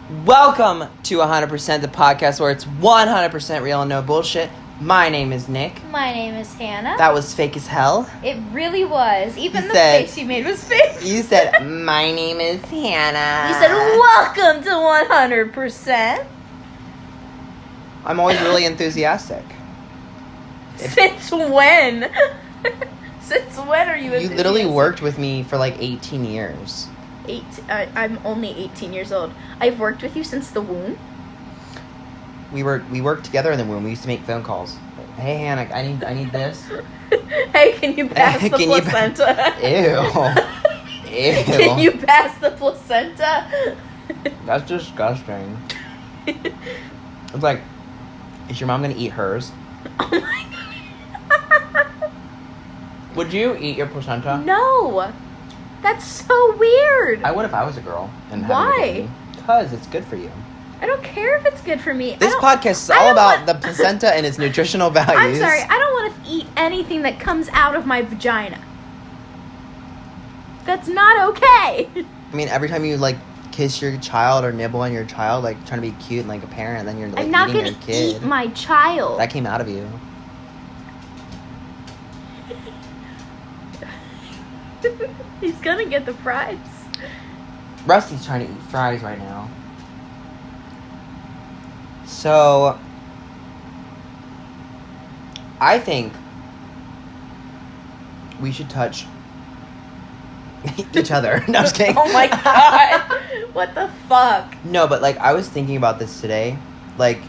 Welcome to 100%, the podcast where it's 100% real and no bullshit. My name is Nick. My name is Hannah. That was fake as hell. It really was. Even You the said- face you made was fake. You said, my name is Hannah. You said, welcome to 100%. I'm always really enthusiastic. Since when? Since when are you You literally enthusiastic? worked with me for like 18 years. I'm only 18 years old. I've worked with you since the womb. We worked together in the womb. We used to make phone calls. Hey, Hannah, I need this. Hey, can you pass the Can you placenta? Ew. Ew. Can you pass the placenta? That's disgusting. It's like, is your mom gonna eat hers? Oh my god. Would you eat your placenta? No. That's so weird. I would if I was a girl. And Why? Because it's good for you. I don't care if it's good for me. This I don't- podcast is I all don't about want- the placenta and its nutritional values. I'm sorry, I don't want to eat anything that comes out of my vagina. That's not okay. I mean, every time you like kiss your child or nibble on your child, like trying to be cute and like a parent, and then you're like I'm not eating going your to kid. eat my child. That came out of you. He's going to get the fries. Rusty's trying to eat fries right now. So, I think we should touch each other. No, I'm just kidding. Oh my god. What the fuck? No, but like I was thinking about this today, like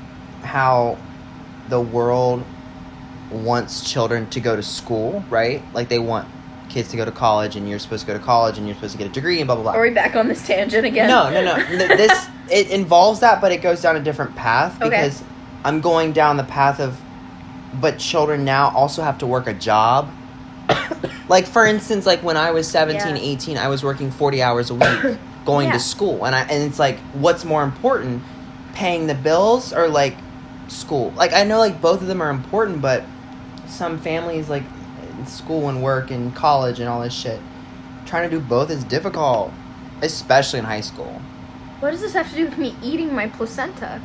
how the world wants children to go to school, right? Like they want kids to go to college, and you're supposed to go to college, and you're supposed to get a degree, and blah blah blah. Are we back on this tangent again? No. This it involves that, but it goes down a different path Okay. because I'm going down the path of, but children now also have to work a job. Like for instance, like when I was 17, Yeah. 18, I was working 40 hours a week going Yeah. to school, and it's like, what's more important, paying the bills or like school? Like I know like both of them are important, but some families like school and work and college and all this shit, trying to do both is difficult, especially in high school. What does this have to do with me eating my placenta?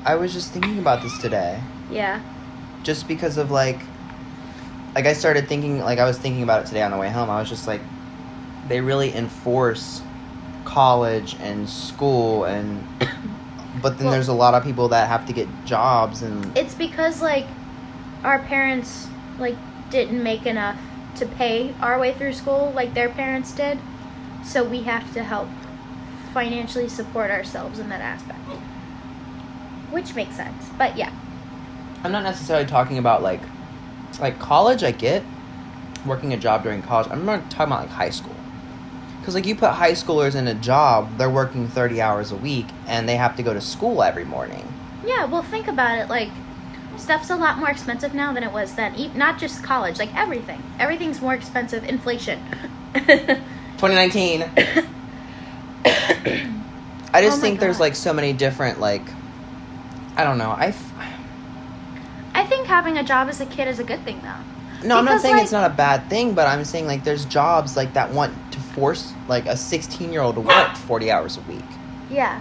I was just thinking about this today, Yeah. just because of like I started thinking, like I was thinking about it today on the way home. I was just like, they really enforce college and school, and but then Well- there's a lot of people that have to get jobs, and It's because, like, our parents, like, didn't make enough to pay our way through school like their parents did. So we have to help financially support ourselves in that aspect. Which makes sense. But, yeah. I'm not necessarily talking about like college. I get working a job during college. I'm not talking about like high school, because like you put high schoolers in a job, they're working 30 hours a week, and they have to go to school every morning. Yeah, well, think about it. Like, stuff's a lot more expensive now than it was then. Not just college. Like, everything. Everything's more expensive. Inflation. 2019. I just Oh my think there's God. like so many different like, I don't know. I think having a job as a kid is a good thing, though. No, I'm not Because, saying like- it's not a bad thing, but I'm saying like there's jobs like that want to force like a 16-year-old to work 40 hours a week. Yeah.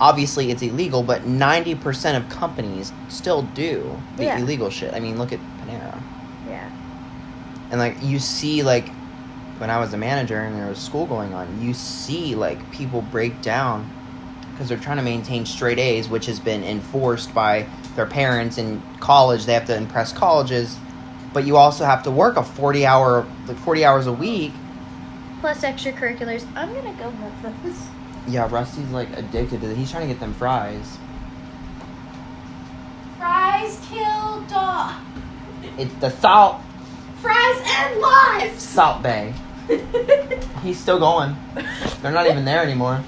Obviously it's illegal, but 90% of companies still do the Yeah. illegal shit. I mean, look at Panera. Yeah. And like you see, like when I was a manager and there was school going on, you see like people break down because they're trying to maintain straight A's, which has been enforced by their parents. In college, they have to impress colleges, but you also have to work a 40 hours a week. Plus extracurriculars. I'm gonna go with this. Yeah, Rusty's like addicted to it. He's trying to get them fries. Fries kill dog. It's the Salt Fries and lives. Salt Bay. He's still going. They're not even there anymore.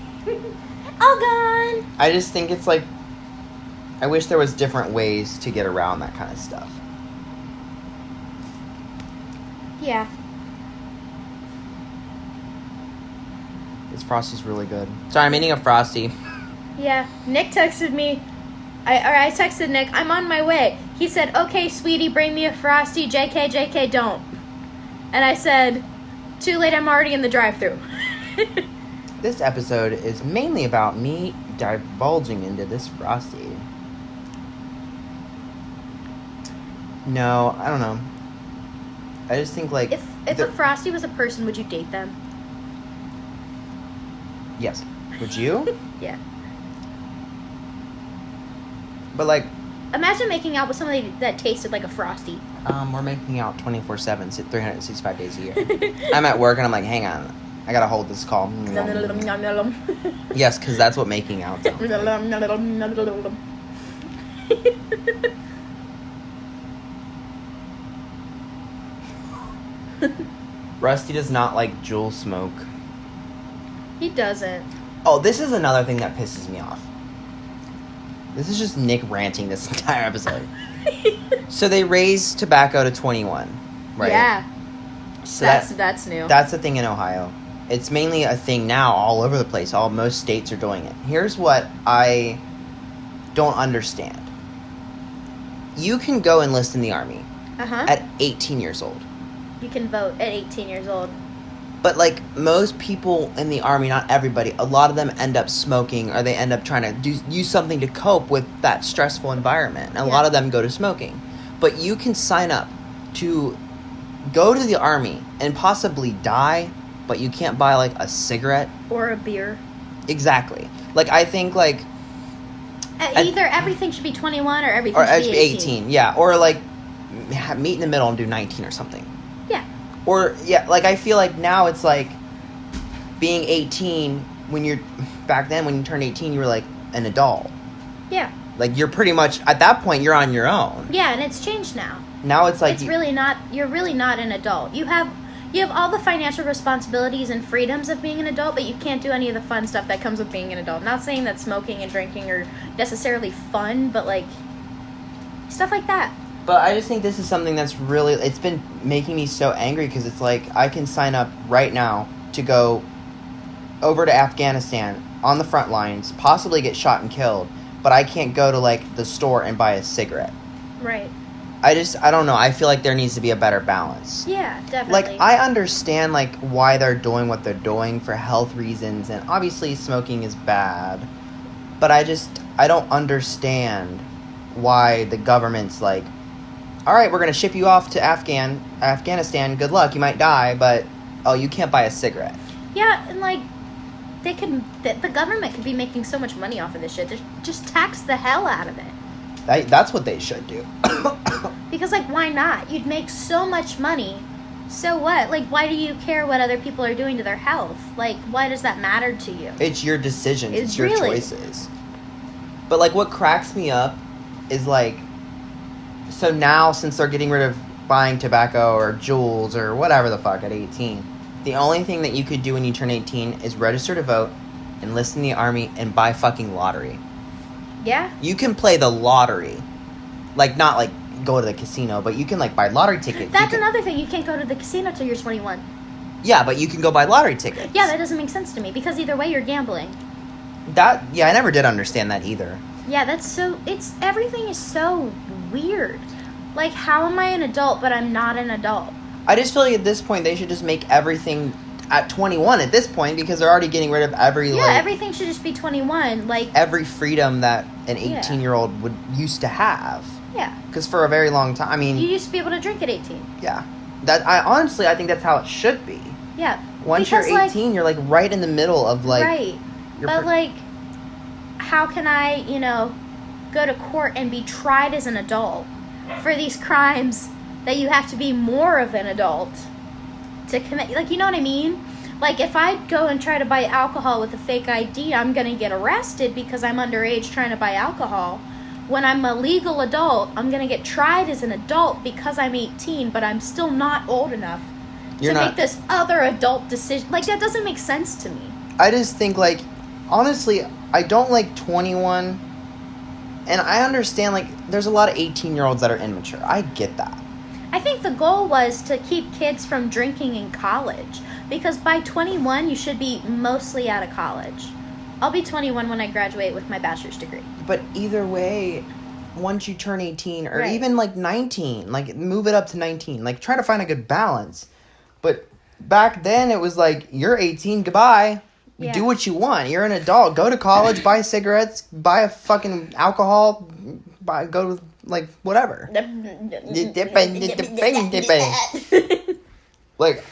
All gone. I just think it's like, I wish there was different ways to get around that kind of stuff. Yeah. This Frosty's really good. Sorry, I'm eating a Frosty. Yeah. Nick texted me. I texted Nick, I'm on my way. He said, okay, sweetie, bring me a Frosty. JK, don't. And I said, too late, I'm already in the drive-thru. This episode is mainly about me divulging into this Frosty. No, I don't know. I just think, like... If a Frosty was a person, would you date them? Yes. Would you? Yeah. But, like... Imagine making out with somebody that tasted like a Frosty. We're making out 24/7, 365 days a year. I'm at work and I'm like, hang on. I gotta hold this call. Yes, because that's what making out sounds like. Rusty does not like Juul smoke. He doesn't. Oh, this is another thing that pisses me off. This is just Nick ranting this entire episode. So they raised tobacco to 21, right? Yeah. So that's new. That's a thing in Ohio. It's mainly a thing now all over the place. Most states are doing it. Here's what I don't understand. You can go enlist in the Army at 18 years old. You can vote at 18 years old. But, like, most people in the Army, not everybody, a lot of them end up smoking or they end up trying to use something to cope with that stressful environment. And a lot of them go to smoking. But you can sign up to go to the Army and possibly die, but you can't buy, like, a cigarette. Or a beer. Exactly. Like, I think, like... Either everything should be 21 or everything should be 18. Yeah, or, like, meet in the middle and do 19 or something. Yeah. Or, yeah, like, I feel like now it's, like, being 18, when you're... Back then, when you turned 18, you were, like, an adult. Yeah. Like, you're pretty much... At that point, you're on your own. Yeah, and it's changed now. Now it's, like... It's really not... You're really not an adult. You have all the financial responsibilities and freedoms of being an adult, but you can't do any of the fun stuff that comes with being an adult. Not saying that smoking and drinking are necessarily fun, but, like, stuff like that. But I just think this is something that's really... It's been making me so angry because it's like I can sign up right now to go over to Afghanistan on the front lines, possibly get shot and killed, but I can't go to, like, the store and buy a cigarette. Right. I don't know. I feel like there needs to be a better balance. Yeah, definitely. Like, I understand, like, why they're doing what they're doing for health reasons, and obviously smoking is bad, but I don't understand why the government's like, all right, we're going to ship you off to Afghanistan. Good luck. You might die, but, oh, you can't buy a cigarette. Yeah, and, like, the government could be making so much money off of this shit. Just tax the hell out of it. That's what they should do. Because, like, why not? You'd make so much money. So what? Like, why do you care what other people are doing to their health? Like, why does that matter to you? It's your decisions. It's your really choices. But, like, what cracks me up is, like, so now, since they're getting rid of buying tobacco or Juuls or whatever the fuck at 18, the only thing that you could do when you turn 18 is register to vote, enlist in the Army, and buy fucking lottery. Yeah? You can play the lottery. Like, not, like, go to the casino, but you can, like, buy lottery tickets. That's another thing. You can't go to the casino till you're 21. Yeah, but you can go buy lottery tickets. Yeah, that doesn't make sense to me, because either way, you're gambling. I never did understand that either. Yeah, everything is so weird. Like, how am I an adult, but I'm not an adult? I just feel like at this point, they should just make everything at 21 at this point, because they're already getting rid of everything should just be 21. Like, every freedom that an 18-year-old would used to have. Yeah. Because for a very long time, I mean... You used to be able to drink at 18. Yeah. Honestly, I think that's how it should be. Yeah. Once you're 18, you're, like, right in the middle of, like... Right. But, like, how can I, go to court and be tried as an adult for these crimes that you have to be more of an adult to commit? Like, you know what I mean? Like, if I go and try to buy alcohol with a fake ID, I'm going to get arrested because I'm underage trying to buy alcohol. When I'm a legal adult, I'm going to get tried as an adult because I'm 18, but I'm still not old enough to make this other adult decision. Like, that doesn't make sense to me. I just think, like, honestly, I don't like 21, and I understand, like, there's a lot of 18-year-olds that are immature. I get that. I think the goal was to keep kids from drinking in college, because by 21, you should be mostly out of college. I'll be 21 when I graduate with my bachelor's degree. But either way, once you turn 18, or even, like, 19, like, move it up to 19. Like, try to find a good balance. But back then, it was like, you're 18, goodbye. Yeah. Do what you want. You're an adult. Go to college, buy cigarettes, buy a fucking alcohol, go to, like, whatever. Like,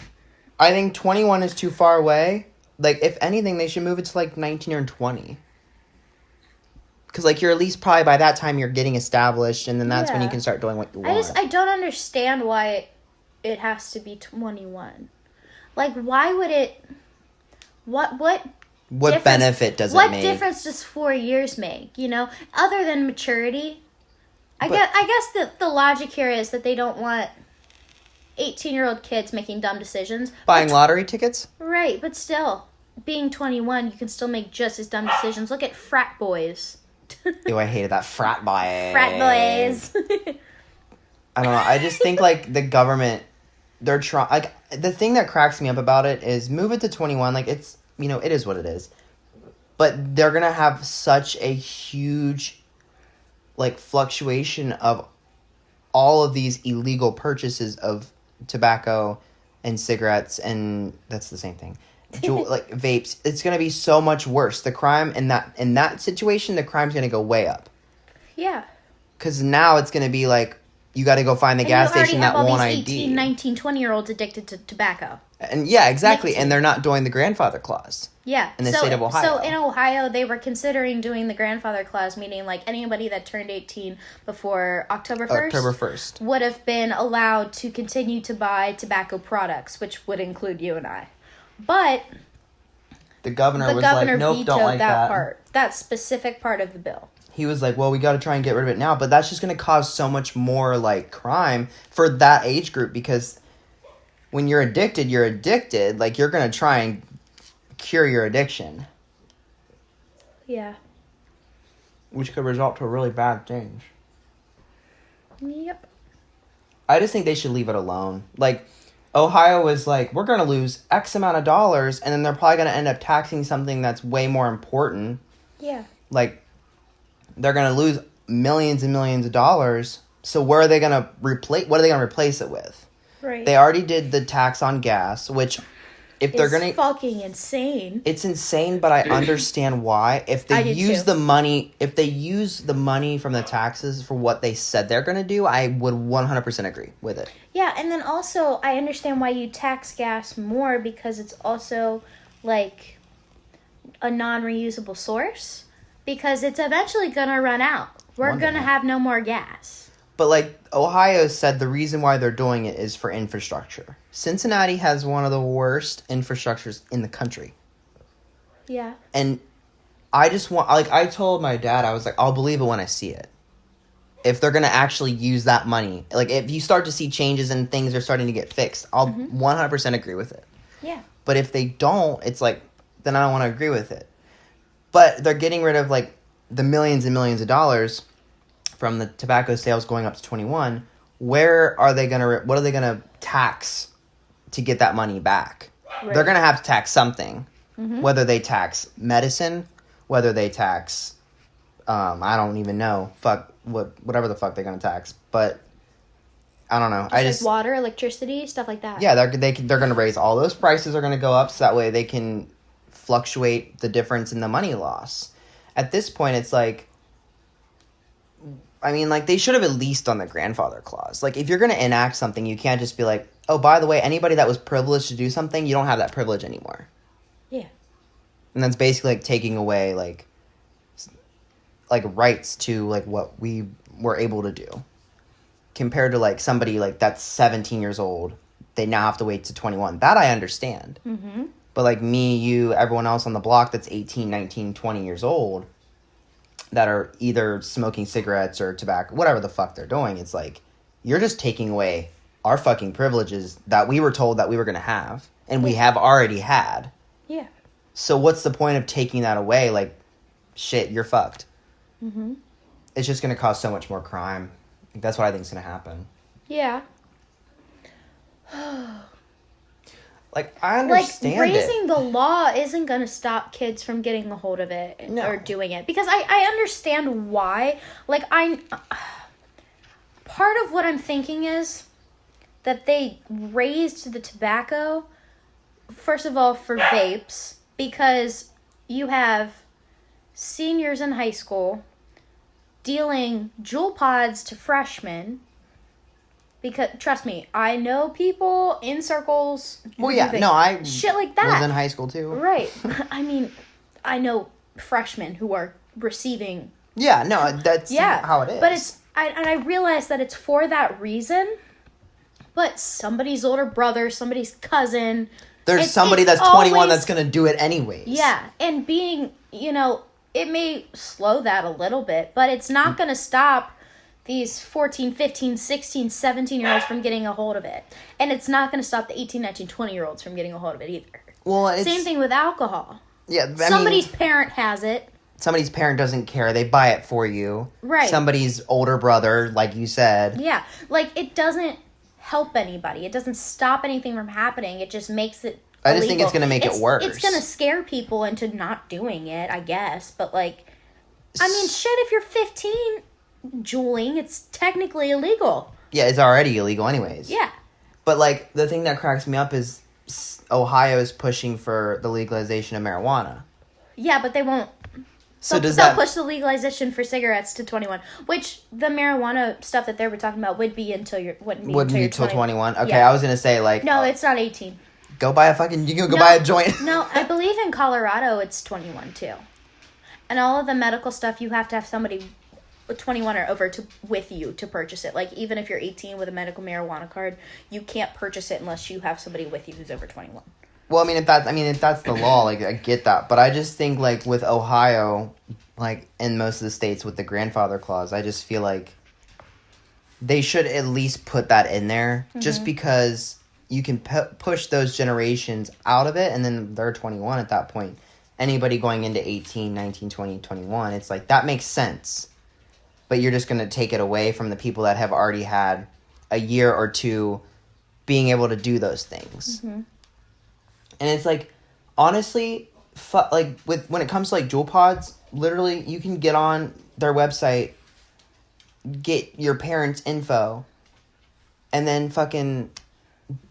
I think 21 is too far away. Like, if anything, they should move it to, like, 19 or 20. Because, like, you're at least probably by that time you're getting established, and then that's when you can start doing what you want. I don't understand why it has to be 21. Like, why would it... What benefit does it make? What difference does 4 years make, you know? Other than maturity. I guess the logic here is that they don't want 18-year-old kids making dumb decisions. Buying lottery tickets? Right, but still, being 21, you can still make just as dumb decisions. Look at frat boys. Ew, I hated that frat boy. Frat boys. I don't know. I just think, like, the government, they're trying... Like, the thing that cracks me up about it is move it to 21. Like, it's, you know, it is what it is. But they're going to have such a huge, like, fluctuation of all of these illegal purchases of tobacco and cigarettes, and that's the same thing. Like, vapes. It's going to be so much worse. The crime in that situation, the crime's going to go way up. Yeah. Because now it's going to be like, you got to go find the gas station that won't ID. 18, 19, 20-year-olds addicted to tobacco. And yeah, exactly. Nicotine. And they're not doing the grandfather clause. Yeah. In the state of Ohio. So in Ohio, they were considering doing the grandfather clause, meaning like anybody that turned 18 before October 1st would have been allowed to continue to buy tobacco products, which would include you and I. But the governor was like, nope, vetoed don't like that part, that specific part of the bill. He was like, well, we got to try and get rid of it now. But that's just going to cause so much more, like, crime for that age group. Because when you're addicted, you're addicted. Like, you're going to try and cure your addiction. Yeah. Which could result to really bad things. Yep. I just think they should leave it alone. Like, Ohio was like, we're going to lose X amount of dollars. And then they're probably going to end up taxing something that's way more important. Yeah. Like, they're going to lose millions and millions of dollars. So where are they going to replace? What are they going to replace it with? Right. They already did the tax on gas, which if they're going to... It's fucking insane. It's insane, but I understand why. If they use the money, from the taxes for what they said they're going to do, I would 100% agree with it. Yeah, and then also I understand why you tax gas more, because it's also like a non-reusable source. Because it's eventually going to run out. We're going to have no more gas. But, like, Ohio said the reason why they're doing it is for infrastructure. Cincinnati has one of the worst infrastructures in the country. Yeah. And I just want... Like, I told my dad, I was like, I'll believe it when I see it. If they're going to actually use that money. Like, if you start to see changes and things are starting to get fixed, I'll 100% agree with it. Yeah. But if they don't, it's like, then I don't want to agree with it. But they're getting rid of, like, the millions and millions of dollars from the tobacco sales going up to 21. Where are they going to... What are they going to tax to get that money back? Right. They're going to have to tax something. Mm-hmm. Whether they tax medicine, whether they tax... I don't even know. Whatever the fuck they're going to tax. But I don't know. Just like water, electricity, stuff like that. Yeah, they're going to raise all those prices are going to go up so that way they can... fluctuate the difference in the money loss. At this point, it's like, I mean, like, they should have at least done the grandfather clause. Like, if you're going to enact something, you can't just be like, oh, by the way, anybody that was privileged to do something, you don't have that privilege anymore. Yeah. And that's basically, like, taking away, like rights to, like, what we were able to do. Compared to, like, somebody, like, that's 17 years old, they now have to wait to 21. That I understand. Mm-hmm. But, like, me, you, everyone else on the block that's 18, 19, 20 years old that are either smoking cigarettes or tobacco, whatever the fuck they're doing, it's like, you're just taking away our fucking privileges that we were told that we were going to have, and we have already had. Yeah. So what's the point of taking that away? Like, shit, you're fucked. Mm-hmm. It's just going to cause so much more crime. That's what I think is going to happen. Yeah. Like, I understand raising the law isn't going to stop kids from getting a hold of it or doing it. Because I understand why. Like, part of what I'm thinking is that they raised the tobacco, first of all, for vapes, because you have seniors in high school dealing Juul pods to freshmen. Because, trust me, I know people in circles. Well, yeah, no, I shit like that. was in high school too. Right. I mean, I know freshmen who are receiving. Yeah, no, that's how it is. But I realize that it's for that reason. But somebody's older brother, somebody's cousin. There's somebody that's 21 that's going to do it anyways. Yeah, and being, it may slow that a little bit, but it's not going to stop these 14, 15, 16, 17-year-olds from getting a hold of it. And it's not going to stop the 18, 19, 20-year-olds from getting a hold of it either. Well, same thing with alcohol. Yeah, somebody's parent has it. Somebody's parent doesn't care. They buy it for you. Right. Somebody's older brother, like you said. Yeah, it doesn't help anybody. It doesn't stop anything from happening. It just makes it I just think it's going to make it worse. It's going to scare people into not doing it, I guess. But, shit, if you're 15... Juuling, it's technically illegal. Yeah, it's already illegal anyways. Yeah. But, the thing that cracks me up is Ohio is pushing for the legalization of marijuana. Yeah, but they won't. So they'll push the legalization for cigarettes to 21, which the marijuana stuff that they were talking about would be until you're... Wouldn't be until 21? Okay, yeah. I was going to say, No, it's not 18. Go buy you can go buy a joint. No, I believe in Colorado it's 21, too. And all of the medical stuff, you have to have somebody... 21 or over with you to purchase it. Even if you're 18 with a medical marijuana card, you can't purchase it unless you have somebody with you who's over 21. Well, if that's the law, I get that. But I just think with Ohio, in most of the states with the grandfather clause, I just feel like they should at least put that in there, just because you can push those generations out of it, and then they're 21 at that point. Anybody going into 18, 19, 20, 21, it's that makes sense. But you're just going to take it away from the people that have already had a year or two being able to do those things. Mm-hmm. And it's honestly, when it comes to Juul pods, literally you can get on their website, get your parents' info, and then fucking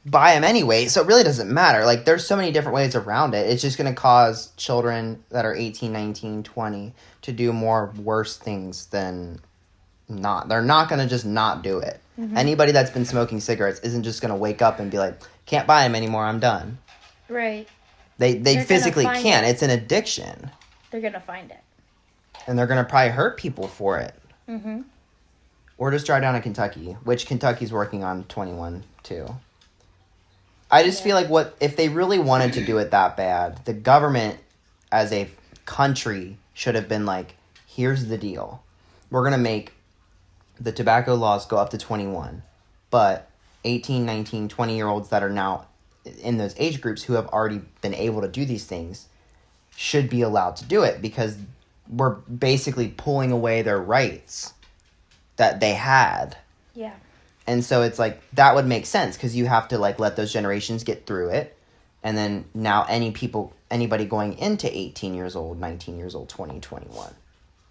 buy them anyway. So it really doesn't matter. There's so many different ways around it. It's just going to cause children that are 18, 19, 20 to do more worse things than not. They're not going to just not do it. Mm-hmm. Anybody that's been smoking cigarettes isn't just going to wake up and be like, can't buy them anymore, I'm done. Right. They physically can't. It's an addiction. They're going to find it. And they're going to probably hurt people for it. Mm-hmm. Or just drive down to Kentucky, which Kentucky's working on 21 too. I just feel if they really wanted to do it that bad, the government as a country should have been here's the deal. We're going to make the tobacco laws go up to 21, but 18, 19, 20-year-olds that are now in those age groups who have already been able to do these things should be allowed to do it, because we're basically pulling away their rights that they had. Yeah. And so it's that would make sense, because you have to let those generations get through it. And then now anybody going into 18 years old, 19 years old, 20, 21,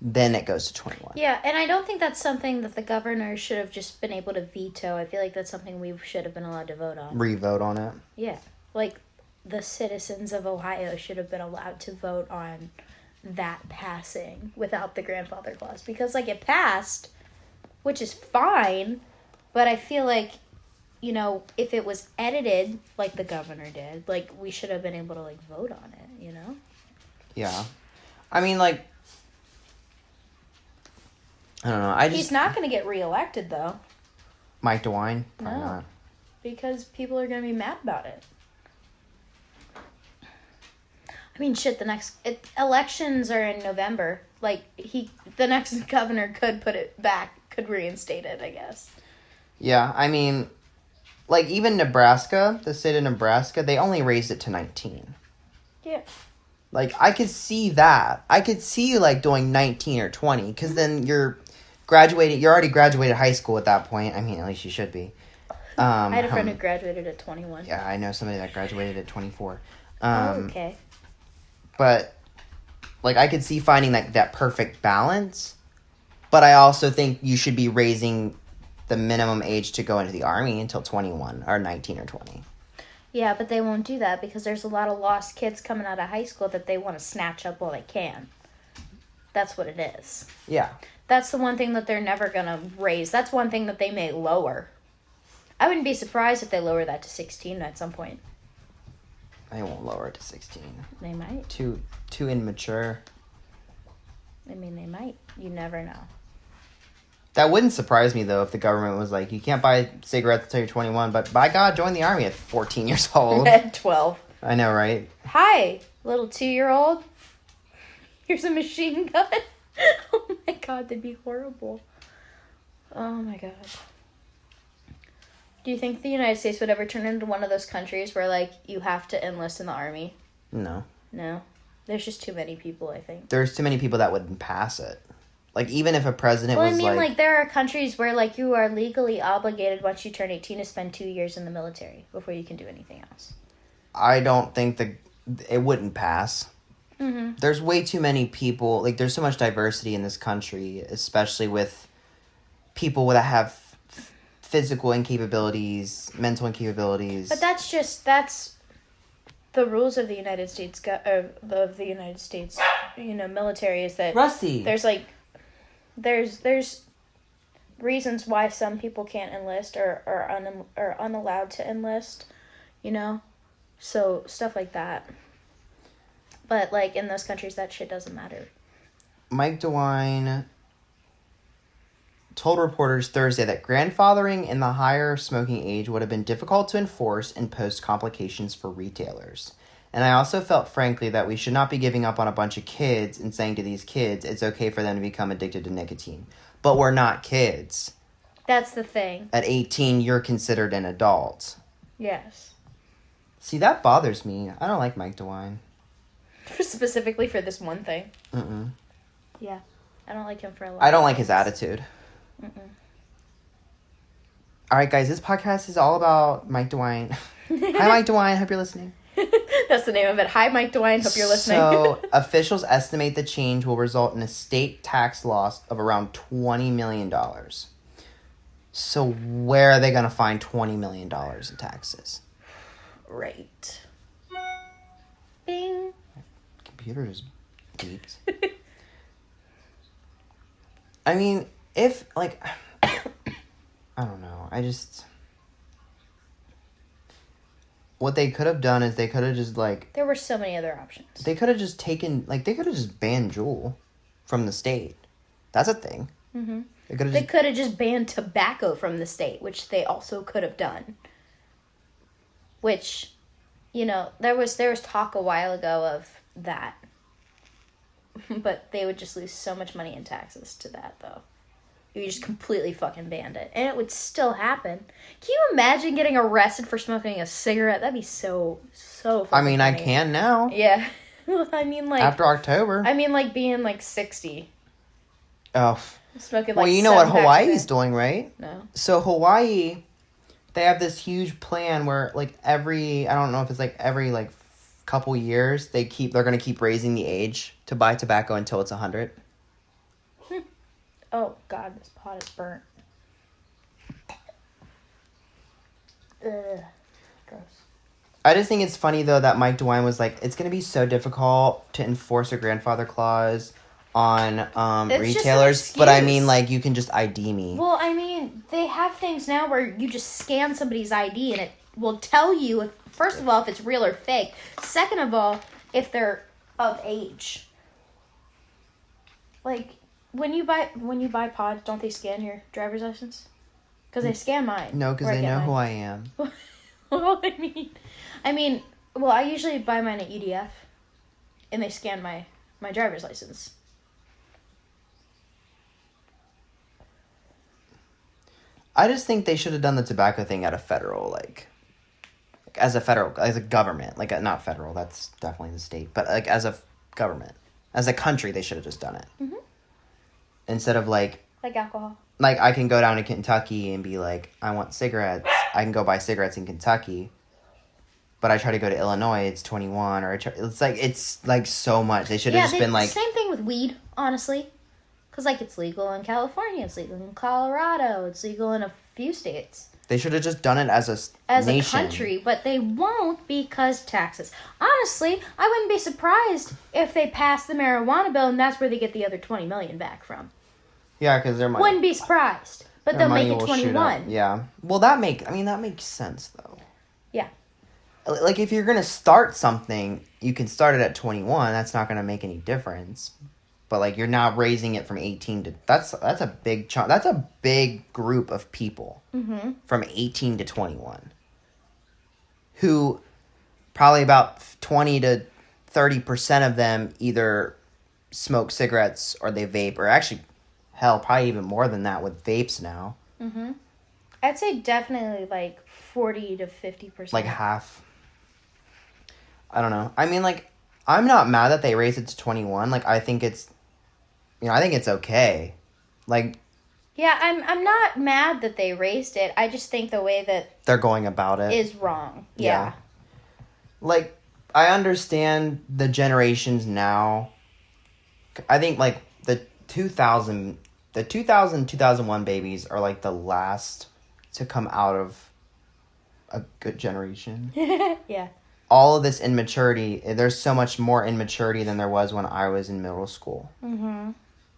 then it goes to 21. Yeah, and I don't think that's something that the governor should have just been able to veto. I feel like that's something we should have been allowed to vote on. Re-vote on it? Yeah. The citizens of Ohio should have been allowed to vote on that passing without the grandfather clause. Because, it passed, which is fine, but I feel if it was edited like the governor did, we should have been able to, vote on it, Yeah. I don't know. He's not going to get reelected, though. Mike DeWine? Probably no. not. Because people are going to be mad about it. Shit, elections are in November. The next governor could put it back, could reinstate it, I guess. Yeah, even Nebraska, the state of Nebraska, they only raised it to 19. Yeah. I could see that. I could see you, doing 19 or 20, because then you're already graduated high school at that point. At least you should be. I had a friend who graduated at 21. Yeah, I know somebody that graduated at 24. Okay. But, I could see finding, that perfect balance. But I also think you should be raising the minimum age to go into the Army until 21, or 19 or 20. Yeah, but they won't do that because there's a lot of lost kids coming out of high school that they want to snatch up while they can. That's what it is. Yeah. That's the one thing that they're never going to raise. That's one thing that they may lower. I wouldn't be surprised if they lower that to 16 at some point. They won't lower it to 16. They might. Too immature. I mean, they might. You never know. That wouldn't surprise me, though, if the government was like, you can't buy cigarettes until you're 21, but by God, join the army at 14 years old. At 12. I know, right? Hi, little 2-year-old. Here's a machine gun. Oh my God, that'd be horrible. Oh my God. Do you think the United States would ever turn into one of those countries where, like, you have to enlist in the army? No. No? There's just too many people, I think. There's too many people that wouldn't pass it. Like, even if a president Well, was I mean, like, there are countries where, like, you are legally obligated once you turn 18 to spend 2 years in the military before you can do anything else. I don't think it wouldn't pass. Mm-hmm. There's way too many people. Like, there's so much diversity in this country, especially with people that have physical incapabilities, mental incapabilities. But that's the rules of the United States, of the United States, military is that Rusty. There's reasons why some people can't enlist or are unallowed to enlist, so stuff like that. But like in those countries, that shit doesn't matter. Mike DeWine told reporters Thursday that grandfathering in the higher smoking age would have been difficult to enforce and pose complications for retailers. And I also felt, frankly, that we should not be giving up on a bunch of kids and saying to these kids it's okay for them to become addicted to nicotine. But we're not kids. That's the thing. At 18, you're considered an adult. Yes. See, that bothers me. I don't like Mike DeWine. Specifically for this one thing. Mm-mm. Yeah. I don't like him for a lot. I don't like his attitude. Mm-mm. All right, guys, this podcast is all about Mike DeWine. Hi, Mike DeWine. Hope you're listening. That's the name of it. Hi, Mike DeWine. Hope you're listening. So, officials estimate the change will result in a state tax loss of around $20 million. So, where are they going to find $20 million in taxes? Right. Bing. Computer just beeped. I mean, if, like, I don't know. What they could have done is they could have just, like... There were so many other options. They could have just taken... Like, they could have just banned Juul from the state. That's a thing. Mm-hmm. They could have just banned tobacco from the state, which they also could have done. Which, there was talk a while ago of that. But they would just lose so much money in taxes to that, though. You just completely fucking banned it. And it would still happen. Can you imagine getting arrested for smoking a cigarette? That'd be so fucking funny. I can now. Yeah. I mean, like... After October. I mean, like, being, like, 60. Oh. Smoking, like, well, you know what Hawaii's doing, right? No. So, Hawaii, they have this huge plan where, like, every couple years, they're going to keep raising the age to buy tobacco until it's 100. Oh, God, this pot is burnt. Ugh. Gross. I just think it's funny, though, that Mike DeWine was like, it's going to be so difficult to enforce a grandfather clause on retailers. But, I mean, like, you can just ID me. Well, I mean, they have things now where you just scan somebody's ID and it will tell you, first of all, if it's real or fake. Second of all, if they're of age. Like... When you buy pods, don't they scan your driver's license? Because they scan mine. No, because they know who I am. Well, I mean, I usually buy mine at UDF, and they scan my driver's license. I just think they should have done the tobacco thing at a federal, as a government, not federal. That's definitely the state, but as a government, as a country, they should have just done it. Mm-hmm. Instead of, like alcohol. Like, I can go down to Kentucky and be like, I want cigarettes. I can go buy cigarettes in Kentucky. But I try to go to Illinois, it's 21. It's so much. They should have just been like... Same thing with weed, honestly. Because, it's legal in California. It's legal in Colorado. It's legal in a few states. They should have just done it as as nation. a country, but they won't because taxes. Honestly, I wouldn't be surprised if they passed the marijuana bill and that's where they get the other $20 million back from. Yeah, because their money. Wouldn't be surprised, but they'll make it 21. Yeah. Well, that makes sense though. Yeah. Like if you're gonna start something, you can start it at 21. That's not gonna make any difference. But like you're now raising it from 18 to that's a big chunk. That's a big group of people from 18 to 21 who probably about 20 to 30% of them either smoke cigarettes or they vape, or actually hell, probably even more than that with vapes now. I'd say definitely like 40 to 50%. Like half. I don't know. I mean, like, I'm not mad that they raised it to 21. Like, I think it's okay. Like, yeah, I'm not mad that they raised it. I just think the way that they're going about it is wrong. Yeah. Like, I understand the generations now. I think, like, the 2001 babies are, like, the last to come out of a good generation. Yeah. All of this immaturity, there's so much more immaturity than there was when I was in middle school.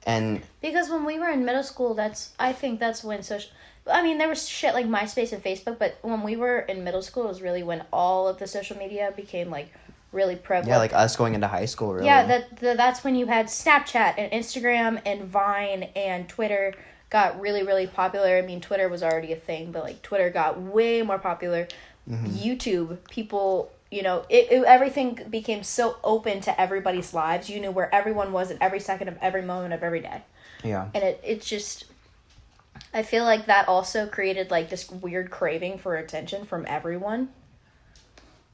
And because when we were in middle school, I think that's when there was shit like MySpace and Facebook, but when we were in middle school, it was really when all of the social media became like really prevalent. Yeah, like us going into high school, really. Yeah, that's when you had Snapchat and Instagram and Vine and Twitter got really, really popular. I mean, Twitter was already a thing, but like Twitter got way more popular. YouTube, people, everything became so open to everybody's lives. You knew where everyone was at every second of every moment of every day. Yeah. And it's just, I feel like that also created like this weird craving for attention from everyone.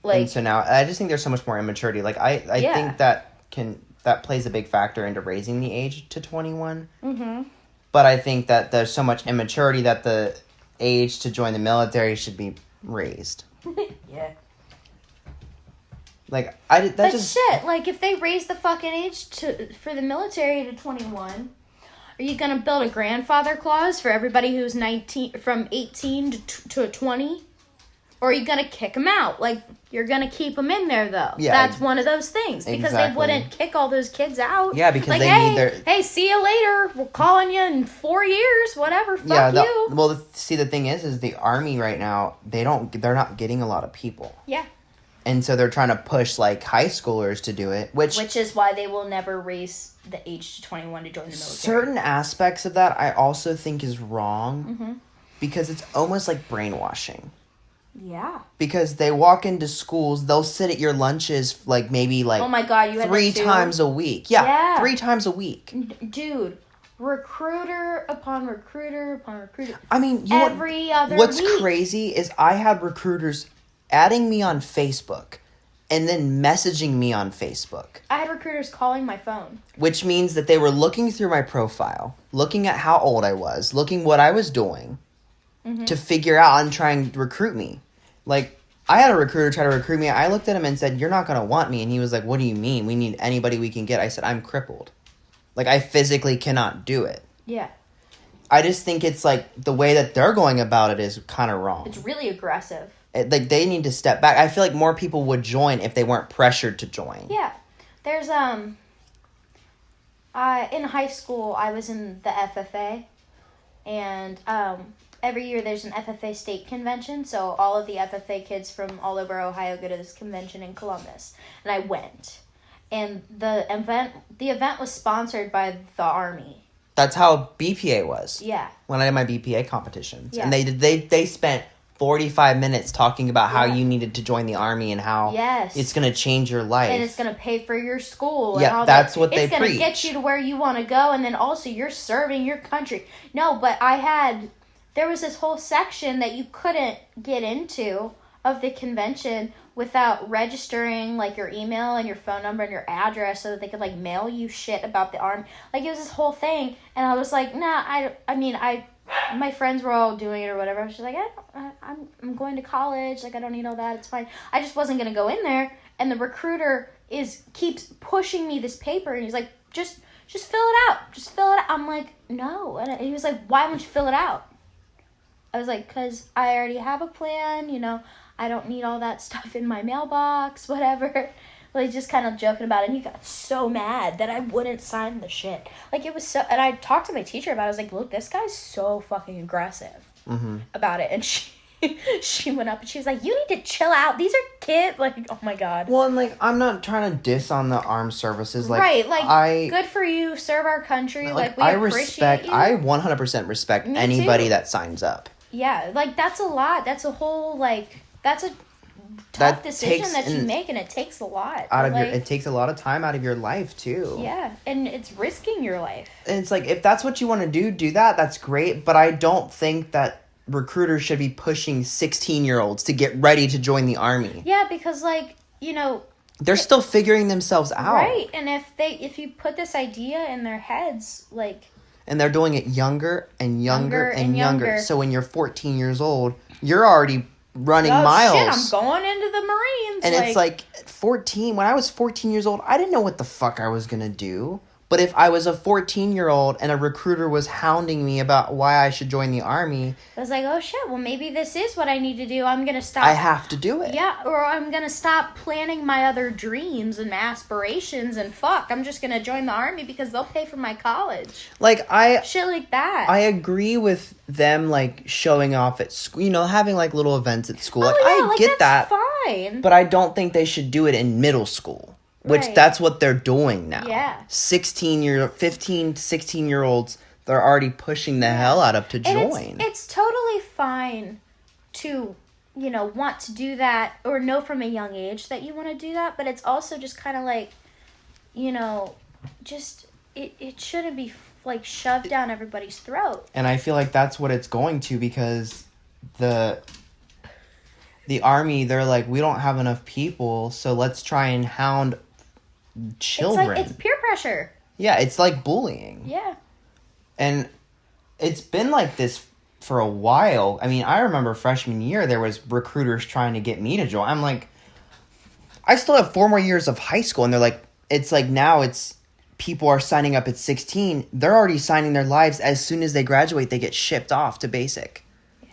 Like, and so now I just think there's so much more immaturity. Like I think that plays a big factor into raising the age to 21. But I think that there's so much immaturity that the age to join the military should be raised. Yeah. Like shit. Like if they raise the fucking age for the military to 21, are you gonna build a grandfather clause for everybody who's 19 from 18 to 20? Or are you gonna kick them out? Like you're gonna keep them in there though. Yeah, that's one of those things because they wouldn't kick all those kids out. Yeah, because like, they need their. Hey, see you later. We're calling you in 4 years. Whatever. Fuck you. Well, the thing is the Army right now they're not getting a lot of people. Yeah. And so they're trying to push like high schoolers to do it, which is why they will never raise the age to 21 to join the military. Certain aspects of that I also think is wrong because it's almost like brainwashing. Yeah. Because they walk into schools, they'll sit at your lunches maybe oh my God, you had 3 times a week. Yeah, 3 times a week. Dude, recruiter upon recruiter upon recruiter. I mean, every other what's week. Crazy is I had recruiters adding me on Facebook and then messaging me on Facebook. I had recruiters calling my phone. Which means that they were looking through my profile, looking at how old I was, looking what I was doing. To figure out and try and recruit me. Like, I had a recruiter try to recruit me. I looked at him and said, "You're not going to want me." And he was like, "What do you mean? We need anybody we can get." I said, "I'm crippled. Like, I physically cannot do it." Yeah. I just think it's like the way that they're going about it is kind of wrong. It's really aggressive. Like, they need to step back. I feel like more people would join if they weren't pressured to join. Yeah. There's, in high school, I was in the FFA. And, every year there's an FFA state convention, so all of the FFA kids from all over Ohio go to this convention in Columbus. And I went. And the event was sponsored by the Army. That's how BPA was. Yeah. When I did my BPA competitions. Yeah. And they spent 45 minutes talking about how you needed to join the Army and how it's going to change your life. And it's going to pay for your school. Yeah, and that's what they preach. It's going to get you to where you want to go, and then also you're serving your country. No, but there was this whole section that you couldn't get into of the convention without registering like your email and your phone number and your address so that they could like mail you shit about the Army. Like it was this whole thing, and I was like, nah, my friends were all doing it or whatever. I was just like, I'm going to college. Like I don't need all that. It's fine. I just wasn't gonna go in there, and the recruiter keeps pushing me this paper, and he's like, just fill it out. Just fill it out. I'm like, no, and he was like, why won't you fill it out? I was like, because I already have a plan, I don't need all that stuff in my mailbox, whatever. Like, just kind of joking about it. And he got so mad that I wouldn't sign the shit. Like, it was so... And I talked to my teacher about it. I was like, look, this guy's so fucking aggressive about it. And she went up and she was like, you need to chill out. These are kids. Like, oh my God. Well, and like, I'm not trying to diss on the armed services. Like, right. Like, good for you. Serve our country. Like, we appreciate you. I 100% respect anybody that signs up. Yeah. Like, that's a lot. That's a whole, like... That's a tough decision that you make, and it takes a lot. It takes a lot of time out of your life, too. Yeah, and it's risking your life. And it's like, if that's what you want to do that. That's great. But I don't think that recruiters should be pushing 16-year-olds to get ready to join the Army. Yeah, because, like, they're still figuring themselves out. Right, and if you put this idea in their heads, like... And they're doing it younger and younger and younger. So when you're 14 years old, you're already... running miles. Shit, I'm going into the Marines. And it's like 14. When I was 14 years old, I didn't know what the fuck I was gonna do. But if I was a 14-year-old and a recruiter was hounding me about why I should join the Army, I was like, oh shit, well maybe this is what I need to do. I'm gonna stop. I have to do it. Yeah, or I'm gonna stop planning my other dreams and aspirations and fuck, I'm just gonna join the Army because they'll pay for my college. Like, shit like that. I agree with them, like, showing off at school, having, like, little events at school. Like, yeah, I get that's that. Fine. But I don't think they should do it in middle school. Which, that's what they're doing now. Yeah. 15 to 16-year-olds, they're already pushing the hell out of to join. It's totally fine to, want to do that or know from a young age that you want to do that. But it's also just kind of like, just, it shouldn't be, like, shoved down everybody's throat. And I feel like that's what it's going to, because the Army, they're like, we don't have enough people, so let's try and hound children. It's peer pressure. Yeah, it's like bullying. Yeah. And it's been like this for a while. I mean, I remember freshman year, there was recruiters trying to get me to join. I'm like, I still have 4 more years of high school. And they're like, it's like now it's people are signing up at 16. They're already signing their lives. As soon as they graduate, they get shipped off to basic. Yeah.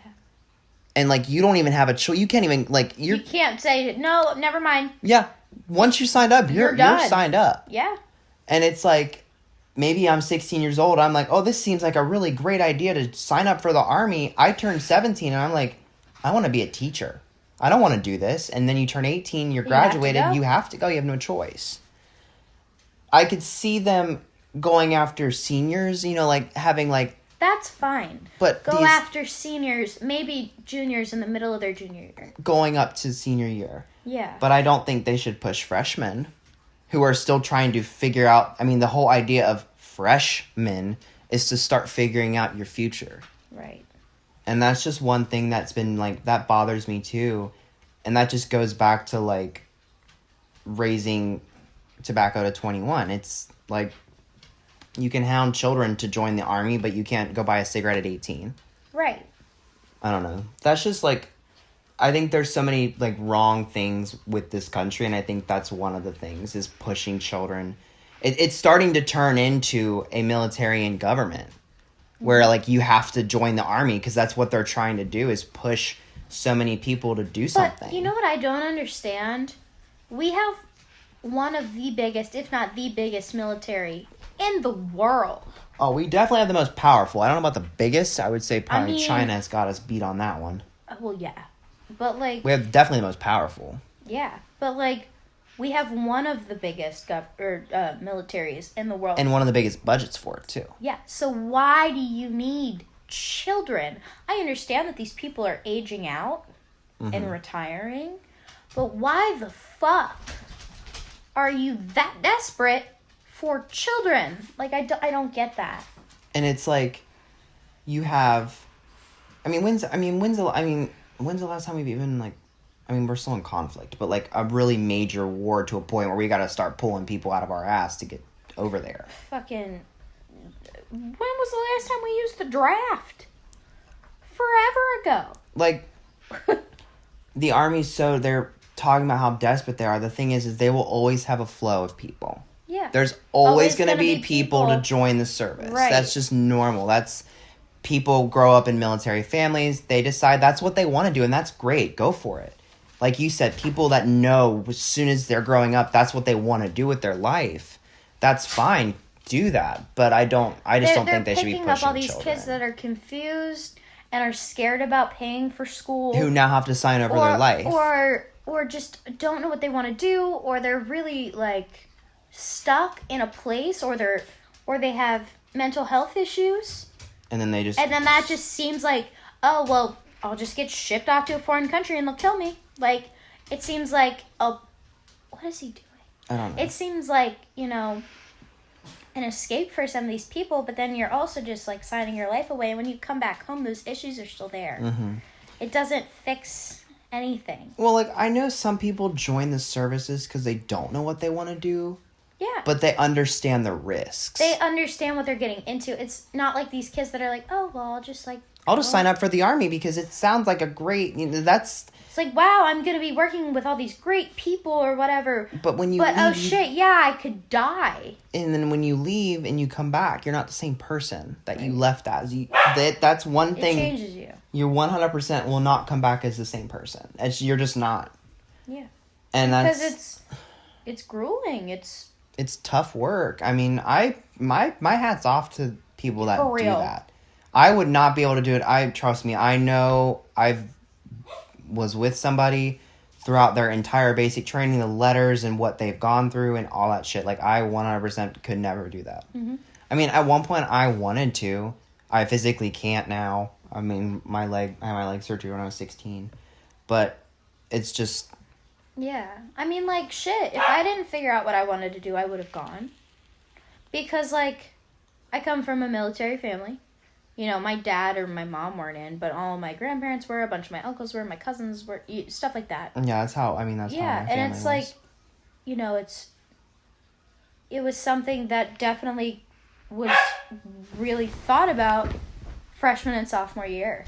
And like, you don't even have a choice. You can't even, like, you can't say, no, never mind. Yeah. Once you signed up, you're signed up. Yeah. And it's like, maybe I'm 16 years old. I'm like, oh, this seems like a really great idea to sign up for the Army. I turned 17 and I'm like, I want to be a teacher. I don't want to do this. And then you turn 18, you're graduated, you have to go. You have no choice. I could see them going after seniors, like having like... That's fine. But go after seniors, maybe juniors in the middle of their junior year. Going up to senior year. Yeah. But I don't think they should push freshmen who are still trying to figure out... I mean, the whole idea of freshmen is to start figuring out your future. Right. And that's just one thing that's been, like, that bothers me, too. And that just goes back to, like, raising tobacco to 21. It's, like, you can hound children to join the Army, but you can't go buy a cigarette at 18. Right. I don't know. That's just, like... I think there's so many, like, wrong things with this country, and I think that's one of the things, is pushing children. It's starting to turn into a military and government, where, like, you have to join the Army, because that's what they're trying to do, is push so many people to do something. But you know what I don't understand? We have one of the biggest, if not the biggest, military in the world. Oh, we definitely have the most powerful. I don't know about the biggest. I would say probably China has got us beat on that one. Well, yeah. But, like... We have definitely the most powerful. Yeah. But, like, we have one of the biggest militaries in the world. And one of the biggest budgets for it, too. Yeah. So why do you need children? I understand that these people are aging out and retiring. But why the fuck are you that desperate for children? Like, I don't get that. And it's like, you have... when's the last time we've even, like... we're still in conflict, but, like, a really major war to a point where we gotta start pulling people out of our ass to get over there. Fucking... When was the last time we used the draft? Forever ago. Like, the Army's they're talking about how desperate they are. The thing is they will always have a flow of people. Yeah. There's always gonna be people to join the service. Right. That's just normal. people grow up in military families. They decide that's what they want to do, and that's great. Go for it. Like you said, people that know as soon as they're growing up, that's what they want to do with their life. That's fine. Do that. But I just don't think they should be pushing picking up all these children. kids that are confused and are scared about paying for school. Who now have to sign over their life. Or just don't know what they want to do, or they're really, like, stuck in a place, or they have mental health issues. And then that just seems like, oh, well, I'll just get shipped off to a foreign country and they'll kill me. Like, it seems like, what is he doing? I don't know. It seems like, an escape for some of these people, but then you're also just, like, signing your life away. And when you come back home, those issues are still there. Mm-hmm. It doesn't fix anything. Well, like, I know some people join the services because they don't know what they want to do. Yeah. But they understand the risks. They understand what they're getting into. It's not like these kids that are like, oh, well, I'll just sign up for the Army because it sounds like a great, that's... It's like, wow, I'm going to be working with all these great people or whatever. But when you leave, oh, shit, yeah, I could die. And then when you leave and you come back, you're not the same person that you left as. That's one thing. It changes you. You 100% will not come back as the same person. You're just not. Yeah. And because it's grueling. It's tough work. I mean, my hat's off to people that do that. I would not be able to do it. Trust me. I know was with somebody throughout their entire basic training, the letters and what they've gone through and all that shit. Like, I 100% could never do that. Mm-hmm. I mean, at one point I wanted to. I physically can't now. I mean, I had my leg surgery when I was 16. But it's just... Yeah. I mean, like, shit. If I didn't figure out what I wanted to do, I would have gone. Because, like, I come from a military family. My dad or my mom weren't in, but all my grandparents were, a bunch of my uncles were, my cousins were, stuff like that. Yeah, that's how my family and it's was. like, it was something that definitely was really thought about freshman and sophomore year.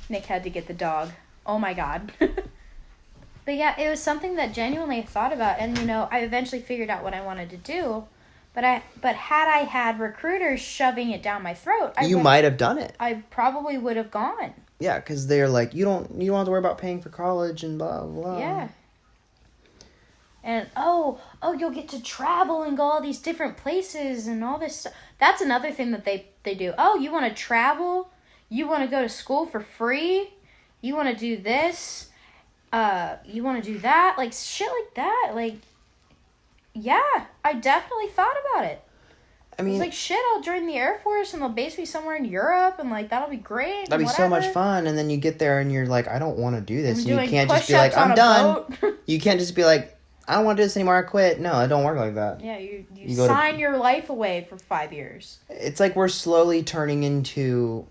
Nick had to get the dog. Oh my God. But yeah, it was something that genuinely I thought about, and I eventually figured out what I wanted to do. But had I had recruiters shoving it down my throat, you might have done it. I probably would have gone. Yeah, because they're like, you don't have to worry about paying for college and blah blah. Yeah. And you'll get to travel and go all these different places and all this stuff. That's another thing that they do. Oh, you want to travel? You want to go to school for free? You want to do this? You want to do that? Like, shit like that. Like, yeah, I definitely thought about it. I mean... It's like, shit, I'll join the Air Force and they'll base me somewhere in Europe and, like, that'll be great. That'd be so much fun. And then you get there and you're like, I don't want to do this. And you can't just be like, I'm I'm done. You can't just be like, I don't want to do this anymore, I quit. No, it don't work like that. Yeah, you sign your life away for 5 years. It's like we're slowly turning into...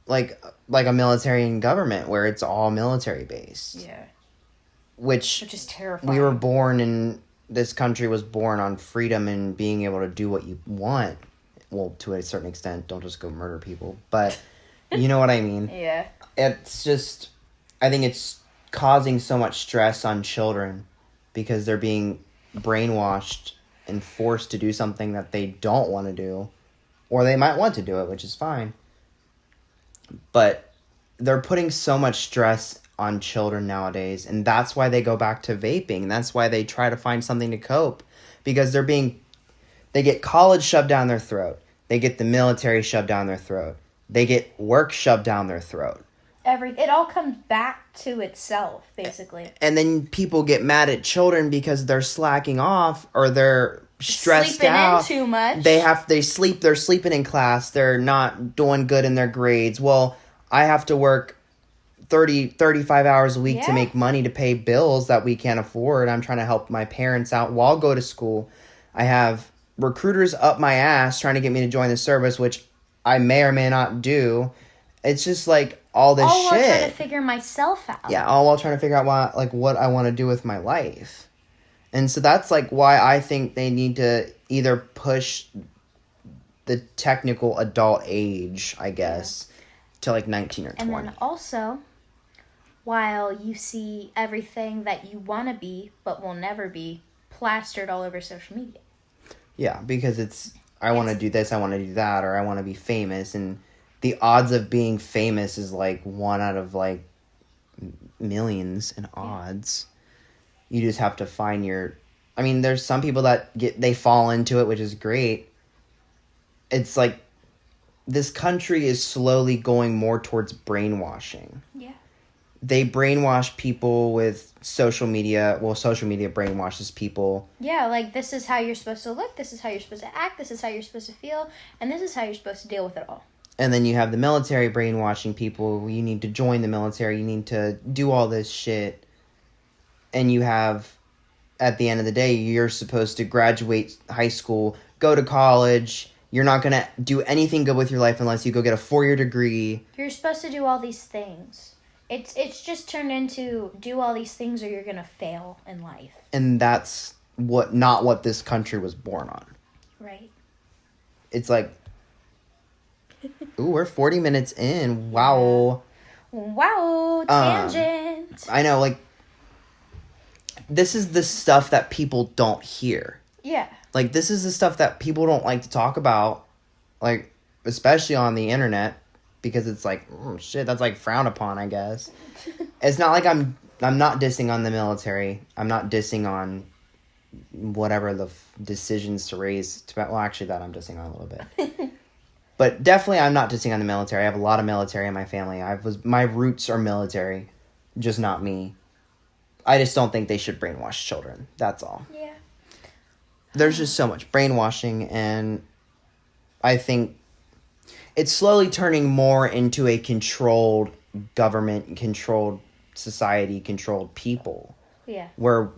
like a military and government where it's all military based. Yeah. Which is terrifying. We were born in, this country was born on freedom and being able to do what you want. Well, to a certain extent, don't just go murder people. But you know what I mean? Yeah. It's just, I think it's causing so much stress on children because they're being brainwashed and forced to do something that they don't want to do. Or they might want to do it, which is fine. But they're putting so much stress on children nowadays, and that's why they go back to vaping. That's why they try to find something to cope, because they get college shoved down their throat. They get the military shoved down their throat. They get work shoved down their throat. It all comes back to itself, basically. And then people get mad at children because they're slacking off or they're stressed out. Sleeping in too much. They're sleeping in class. They're not doing good in their grades. Well, I have to work 35 hours a week to make money to pay bills that we can't afford. I'm trying to help my parents out while I go to school. I have recruiters up my ass trying to get me to join the service, which I may or may not do. It's just like all this shit. All while trying to figure myself out. Yeah, all while trying to figure out what I want to do with my life. And so that's like why I think they need to either push the technical adult age, I guess, to like 19 or 20. And then also, while you see everything that you want to be but will never be plastered all over social media. Yeah, because I want to do this, I want to do that, or I want to be famous, and the odds of being famous is like 1 out of like millions in odds. You just have to find I mean, there's some people that they fall into it, which is great. It's like this country is slowly going more towards brainwashing. Yeah. They brainwash people with social media. Well, social media brainwashes people. Yeah, like this is how you're supposed to look, this is how you're supposed to act, this is how you're supposed to feel, and this is how you're supposed to deal with it all. And then you have the military brainwashing people. You need to join the military. You need to do all this shit. And you have, at the end of the day, you're supposed to graduate high school, go to college. You're not going to do anything good with your life unless you go get a 4-year degree. You're supposed to do all these things. It's just turned into do all these things or you're going to fail in life. And that's not what this country was born on. Right. It's like, ooh, we're 40 minutes in. Wow. Wow, tangent. I know, like, this is the stuff that people don't hear. Yeah. Like, this is the stuff that people don't like to talk about, like, especially on the internet, because it's like, oh, shit, that's, like, frowned upon, I guess. It's not like I'm not dissing on the military. I'm not dissing on whatever the decisions to raise Tibet. Well, actually, that I'm dissing on a little bit. But definitely I'm not dissing on the military. I have a lot of military in my family. My roots are military, just not me. I just don't think they should brainwash children. That's all. Yeah. There's just so much brainwashing, and I think it's slowly turning more into a controlled government, controlled society, controlled people. Yeah. Where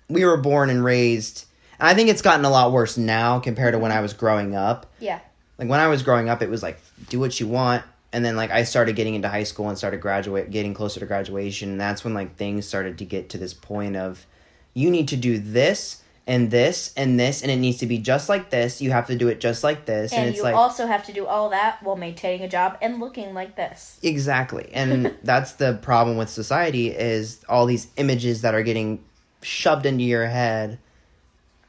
we were born and raised. And I think it's gotten a lot worse now compared to when I was growing up. Yeah. Like, when I was growing up, it was like, do what you want. And then, like, I started getting into high school and started getting closer to graduation. And that's when, like, things started to get to this point of, you need to do this and this and this, and it needs to be just like this. You have to do it just like this. And it's you like, also have to do all that while maintaining a job and looking like this. Exactly. And that's the problem with society, is all these images that are getting shoved into your head.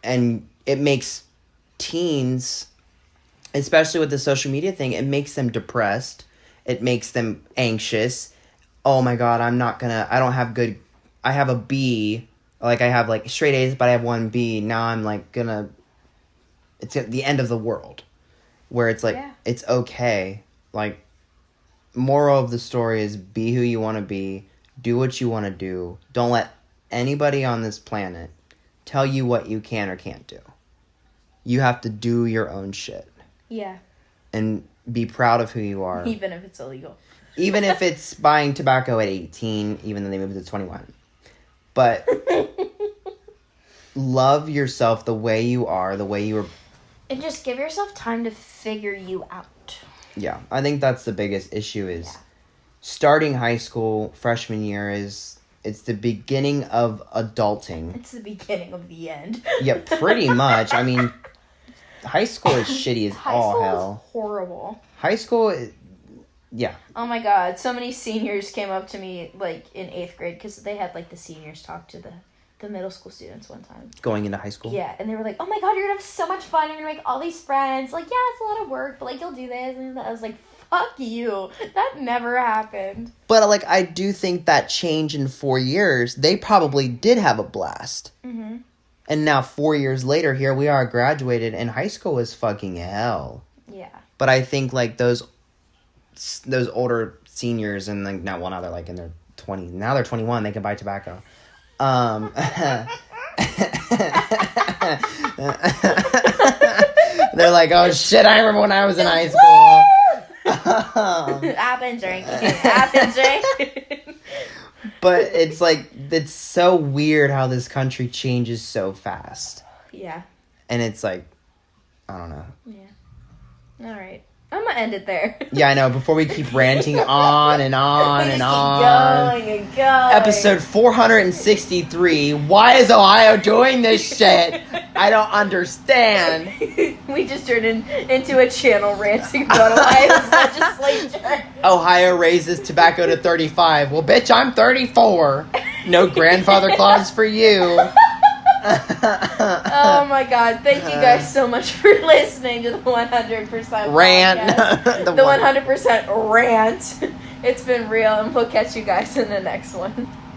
And it makes teens, especially with the social media thing, it makes them depressed. It makes them anxious. Oh my God, I have a B. Like, I have, like, straight A's, but I have 1 B. Now I'm, like, it's at the end of the world. Where it's, like, It's okay. Like, moral of the story is be who you want to be. Do what you want to do. Don't let anybody on this planet tell you what you can or can't do. You have to do your own shit. Yeah. And be proud of who you are. Even if it's illegal. Even if it's buying tobacco at 18, even though they moved it to 21. But love yourself the way you are, the way you were. And just give yourself time to figure you out. Yeah, I think that's the biggest issue is starting high school, freshman year it's the beginning of adulting. It's the beginning of the end. Yeah, pretty much. I mean, high school is shitty as all hell. High school is horrible. High school, yeah. Oh my God, so many seniors came up to me, like, in 8th grade, because they had, like, the seniors talk to the middle school students one time. Going into high school? Yeah, and they were like, oh my God, you're going to have so much fun, you're going to make all these friends. Like, yeah, it's a lot of work, but, like, you'll do this. And I was like, fuck you. That never happened. But, like, I do think that change in 4 years, they probably did have a blast. Mm-hmm. And now 4 years later, here we are graduated, and high school is fucking hell. Yeah. But I think, like, those older seniors, and, like, now they're, like, in their 20s. Now they're 21, they can buy tobacco. They're like, oh, shit, I remember when I was in high school. I've been drinking. But it's, like, it's so weird how this country changes so fast. Yeah. And it's, like, I don't know. Yeah. All right. I'm going to end it there. Yeah, I know. Before we keep ranting on and on and on. Keep going and going. Episode 463. Why is Ohio doing this shit? I don't understand. We just turned into a channel ranting about Ohio's legislature. Ohio raises tobacco to 35. Well, bitch, I'm 34. No grandfather clause for you. Oh my God! Thank you guys so much for listening to the 100% Rant. podcast. The 100% rant. It's been real, and we'll catch you guys in the next one.